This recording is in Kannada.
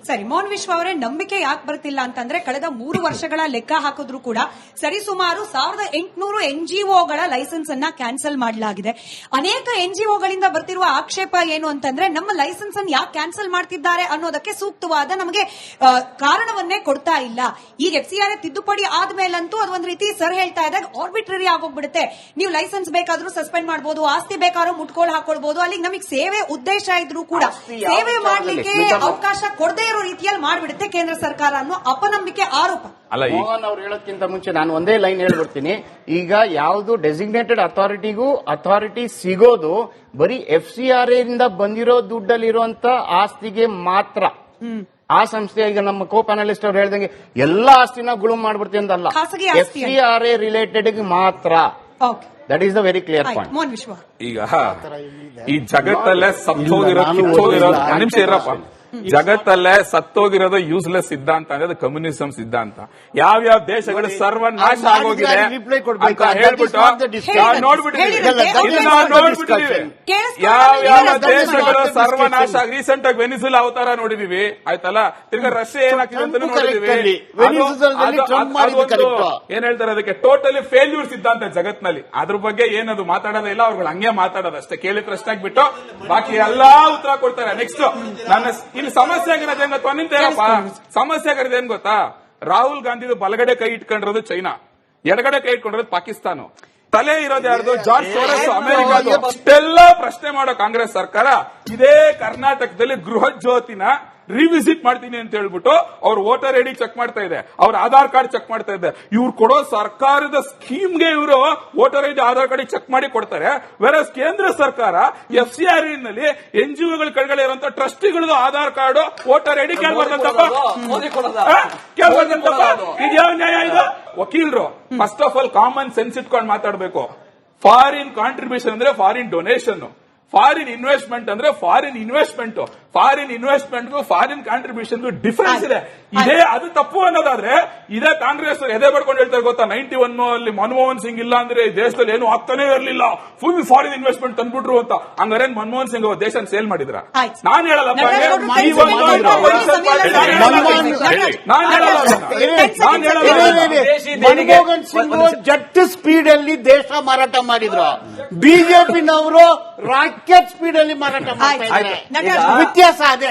ಸರಿ, ಮೋಹನ್ ವಿಶ್ವ ಅವರೇ, ನಂಬಿಕೆ ಯಾಕೆ ಬರ್ತಿಲ್ಲ ಅಂತಂದ್ರೆ ಕಳೆದ 3 ವರ್ಷಗಳ ಲೆಕ್ಕ ಹಾಕಿದ್ರು ಕೂಡ ಸರಿಸುಮಾರು 1800 NGOಗಳ ಲೈಸೆನ್ಸ್ ಅನ್ನ ಕ್ಯಾನ್ಸಲ್ ಮಾಡಲಾಗಿದೆ. ಅನೇಕ NGOಗಳಿಂದ ಬರ್ತಿರುವ ಆಕ್ಷೇಪ ಏನು ಅಂತಂದ್ರೆ ನಮ್ಮ ಲೈಸೆನ್ಸ್ ಅನ್ನು ಯಾಕೆ ಕ್ಯಾನ್ಸಲ್ ಮಾಡ್ತಿದ್ದಾರೆ ಅನ್ನೋದಕ್ಕೆ ಸೂಕ್ತವಾದ ನಮಗೆ ಕಾರಣವನ್ನೇ ಕೊಡ್ತಾ ಇಲ್ಲ. ಈಗ FCRA ತಿದ್ದುಪಡಿ ಆದ್ಮೇಲಂತೂ ಅದು ಒಂದ್ ರೀತಿ ಸರ್ ಹೇಳ್ತಾ ಇದ್ದಾಗ ಆರ್ಬಿಟ್ರರಿ ಆಗೋಗ್ಬಿಡುತ್ತೆ. ನೀವು ಲೈಸೆನ್ಸ್ ಬೇಕಾದ್ರೂ ಸಸ್ಪೆಂಡ್ ಮಾಡಬಹುದು, ಆಸ್ತಿ ಬೇಕಾದ್ರೂ ಮುಟ್ಕೊಳ್ಳಿ ಹಾಕೊಳ್ಬಹುದು. ಅಲ್ಲಿ ನಮಗೆ ಸೇವೆ ಉದ್ದೇಶ ಇದ್ರೂ ಕೂಡ ಸೇವೆ ಮಾಡ್ಲಿಕ್ಕೆ ಅವಕಾಶ ಕೊಡದೇ ಇರೋ ರೀತಿಯಲ್ಲಿ ಮಾಡಿಬಿಡುತ್ತೆ ಕೇಂದ್ರ ಸರ್ಕಾರ ಅನ್ನೋ ಅಪನಂಬಿಕೆ ಆರೋಪ. ಮೋಹನ್ ಅವ್ರು ಹೇಳೋದಕ್ಕಿಂತ ಮುಂಚೆ ನಾನು ಒಂದೇ ಲೈನ್ ಹೇಳ್ಬಿಡ್ತೀನಿ. ಈಗ ಯಾವುದು ಡೆಸಿಗ್ನೇಟೆಡ್ ಅಥಾರಿಟಿಗೂ ಅಥಾರಿಟಿ ಸಿಗೋದು ಬರೀ FCRA ಇಂದ ಬಂದಿರೋ ದುಡ್ಡಲ್ಲಿರುವಂತ ಆಸ್ತಿಗೆ ಮಾತ್ರ. ಆ ಸಂಸ್ಥೆ ಈಗ ನಮ್ಮ ಕೋ ಪ್ಯಾನಲಿಸ್ಟ್ ಅವ್ರು ಹೇಳ್ದಂಗೆ ಎಲ್ಲಾ ಆಸ್ತಿನ ಗುಳುಂ ಮಾಡ್ಬಿಡ್ತೀವಿ ಅಂತಲ್ಲ, FCRA ರಿಲೇಟೆಡ್ ಮಾತ್ರ. That is the very clear point. Mohan ವಿಶ್ವ, ಈಗ ಈ ಜಗತ್ತಲ್ಲೇ ಕಿತ್ತೋಗಿರೋದು ನಿಮಿಷ ಇರಪ್ಪ, ಜಗತ್ತಲ್ಲೇ ಸತ್ತೋಗಿರೋದು ಯೂಸ್ಲೆಸ್ ಸಿದ್ಧಾಂತ ಅಂದ್ರೆ ಕಮ್ಯುನಿಸಂ ಸಿದ್ಧಾಂತ. ಯಾವ್ಯಾವ ದೇಶಗಳು ಸರ್ವನಾಶ ಆಗೋಗಿದೆ ಅಂತ ಹೇಳ್ಬಿಟ್ಟು ನೋಡ್ಬಿಟ್ಟಿದೀವಿ. ಯಾವ್ಯಾವ ದೇಶಗಳು ಸರ್ವನಾಶ ಆಗಿ ರೀಸೆಂಟ್ ಆಗಿ ವೆನಿಜುಲಾ ಅವತಾರ ನೋಡಿದೀವಿ, ಆಯ್ತಲ್ಲ. ತಿರ್ಗಾ ರಷ್ಯಾ ಏನಾಗ್ತಿದೆ ಅಂತ ನೋಡಿದೀವಿ. ಏನ್ ಹೇಳ್ತಾರೆ ಅದಕ್ಕೆ, ಟೋಟಲಿ ಫೇಲ್ಯೂರ್ ಸಿದ್ಧಾಂತ ಜಗತ್ನಲ್ಲಿ. ಅದ್ರ ಬಗ್ಗೆ ಏನದು ಮಾತಾಡೋದೇ ಇಲ್ಲ, ಅವ್ರುಗಳು ಹಂಗೆ ಮಾತಾಡೋದಷ್ಟೇ. ಕೇಳಿದ ಪ್ರಶ್ನೆ ಬಿಟ್ಟು ಬಾಕಿ ಎಲ್ಲಾ ಉತ್ತರ ಕೊಡ್ತಾರೆ. ನೆಕ್ಸ್ಟ್ ನನ್ನ ಇಲ್ಲಿ ಸಮಸ್ಯೆ ಆಗಿರೋದು ಏನ್ ಗೊತ್ತಾ, ನಿಂತೇನಪ್ಪ ಸಮಸ್ಯೆ ಆಗಿರೋದು ಏನ್ ಗೊತ್ತಾ, ರಾಹುಲ್ ಗಾಂಧಿದು ಬಲಗಡೆ ಕೈ ಇಟ್ಕೊಂಡಿರೋದು ಚೈನಾ, ಎಡಗಡೆ ಕೈ ಇಟ್ಕೊಂಡಿರೋದು ಪಾಕಿಸ್ತಾನ, ತಲೆ ಇರೋದು ಯಾರ್ದು ಜಾರ್ಜ್ ಸೋರಸ್ ಅಮೆರಿಕಾದು. ಇಷ್ಟೆಲ್ಲ ಪ್ರಶ್ನೆ ಮಾಡೋ ಕಾಂಗ್ರೆಸ್ ಸರ್ಕಾರ ಇದೇ ಕರ್ನಾಟಕದಲ್ಲಿ ಗೃಹ ಜ್ಯೋತಿನ ರಿವಿಸಿಟ್ ಮಾಡ್ತೀನಿ ಅಂತ ಹೇಳ್ಬಿಟ್ಟು ಅವ್ರ ವೋಟರ್ ಐಡಿ ಚೆಕ್ ಮಾಡ್ತಾ ಇದೆ, ಅವ್ರ ಆಧಾರ್ ಕಾರ್ಡ್ ಚೆಕ್ ಮಾಡ್ತಾ ಇದೆ. ಇವ್ರು ಕೊಡೋ ಸರ್ಕಾರದ ಸ್ಕೀಮ್ಗೆ ಇವರು voter ID Aadhaar card check ಮಾಡಿ ಕೊಡ್ತಾರೆ. ವೇರಸ್ ಕೇಂದ್ರ ಸರ್ಕಾರ FCRA ನಲ್ಲಿ NGOಗಳ ಕೆಳಗಡೆ ಇರುವಂತ ಟ್ರಸ್ಟಿಗಳದ್ದು ಆಧಾರ್ ಕಾರ್ಡ್ ವೋಟರ್ ಐಡಿ ಕೇಳ್ಬಾರ್ದಂತಪ್ಪ. ಇದು ಯಾವ ನ್ಯಾಯ ಇದು? ವಕೀಲರು first of all common sense ಇಟ್ಕೊಂಡು ಮಾತಾಡಬೇಕು. ಫಾರಿನ್ ಕಾಂಟ್ರಿಬ್ಯೂಷನ್ ಅಂದ್ರೆ ಫಾರಿನ್ ಡೊನೇಷನ್, ಫಾರಿನ್ ಇನ್ವೆಸ್ಟ್ಮೆಂಟ್ ಅಂದ್ರೆ ಫಾರಿನ್ ಇನ್ವೆಸ್ಟ್ಮೆಂಟ್. ಫಾರಿನ್ ಇನ್ವೆಸ್ಟ್ಮೆಂಟ್ಗೂ ಫಾರಿನ್ ಕಾಂಟ್ರಿಬ್ಯೂಷನ್ಗೂ ಡಿಫರೆನ್ಸ್ ಇದೆ. ಇದೇ ಅದು ತಪ್ಪು ಅನ್ನೋದಾದ್ರೆ ಇದೇ ಕಾಂಗ್ರೆಸ್ ಎದೆ ಬಡ್ಕೊಂಡು ಹೇಳ್ತಾರೆ ಗೊತ್ತಾ, 91 ಅಲ್ಲಿ ಮನಮೋಹನ್ ಸಿಂಗ್ ಇಲ್ಲ ಅಂದ್ರೆ ದೇಶದಲ್ಲಿ ಏನು ಆಗ್ತಾನೆ ಇರಲಿಲ್ಲ, ಫುಲ್ ಫಾರಿನ್ ಇನ್ವೆಸ್ಟ್ಮೆಂಟ್ ತಂದ್ಬಿಟ್ರು ಅಂತ. ಹಂಗಾರೆ ಮನಮೋಹನ್ ಸಿಂಗ್ ದೇಶ ಸೇಲ್ ಮಾಡಿದ್ರ? ನಾನ್ ಹೇಳಲ್ಲಪ್ಪ, ಮನಮೋಹನ್ ಸಿಂಗ್ ಜಟ್ ಸ್ಪೀಡ್ ಅಲ್ಲಿ ದೇಶ ಮಾರಾಟ ಮಾಡಿದ್ರು, ಬಿಜೆಪಿನವರು ರಾಕೆಟ್ ಸ್ಪೀಡ್ ಅಲ್ಲಿ ಮಾರಾಟ ಮಾಡ್ತಾ ಇದ್ದಾರೆ. ವ್ಯತ್ಯಾಸ ಅದೇ.